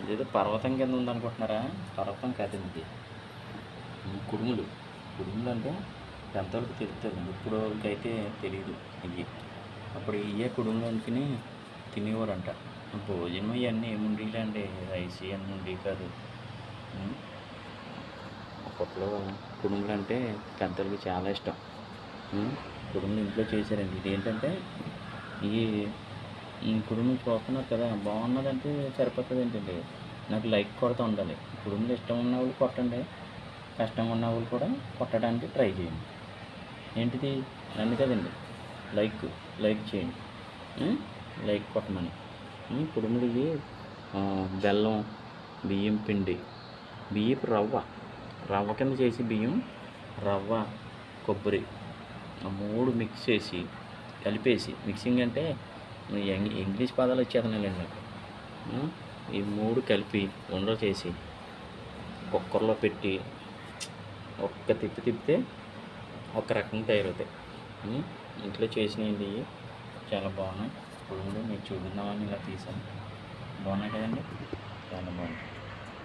ఇదేదో పర్వతం కింద ఉందనుకుంటున్నారా? పర్వతం కాదండి ఇది. కుడుములు. కుడుములు అంటే పెద్దోళ్ళకి తెలుస్తుంది, ఇప్పుడు వాళ్ళకైతే తెలియదు ఇవి. అప్పుడు ఇవే కుడుములు అనుకుని తినేవారంట. భోజనం ఇవన్నీ ఏముండేవి అండి, రైస్ ఇవన్నీ ఉండేవి కాదు. అప్పట్లో కుడుములు అంటే పెద్దలకి చాలా ఇష్టం. కుడుములు ఇంట్లో చేశారండి. ఇదేంటంటే ఈ కుడుములు చూస్తున్నారు కదా, బాగున్నదంటే సరిపోతుంది ఏంటండి, నాకు లైక్ కొడుతూ ఉండాలి. కుడుములు ఇష్టం ఉన్న వాళ్ళు కొట్టండి, కష్టంగా ఉన్న వాళ్ళు కూడా కొట్టడానికి ట్రై చేయండి. ఏంటిది నన్ను కదండి, లైక్ చేయండి, లైక్ కొట్టమని. కుడుములు ఇవి బెల్లం, బియ్యం పిండి, బియ్యపు రవ్వ కింద చేసి బియ్యం, రవ్వ, కొబ్బరి ఆ మూడు మిక్స్ చేసి కలిపేసి, మిక్సింగ్ అంటే ఇంగ్లీష్ పదాలు వచ్చేస్తున్నాయండి నాకు. ఈ మూడు కలిపి ఉండలు చేసి కుక్కర్లో పెట్టి ఒక్క తిప్పితే ఒక రకంగా తయారవుతాయి. ఇంట్లో చేసినవి చాలా బాగున్నాయి. ఇప్పుడు మీకు చూపిందామని ఇలా తీసాను. బాగున్నాయి కదండి, చాలా బాగుంది.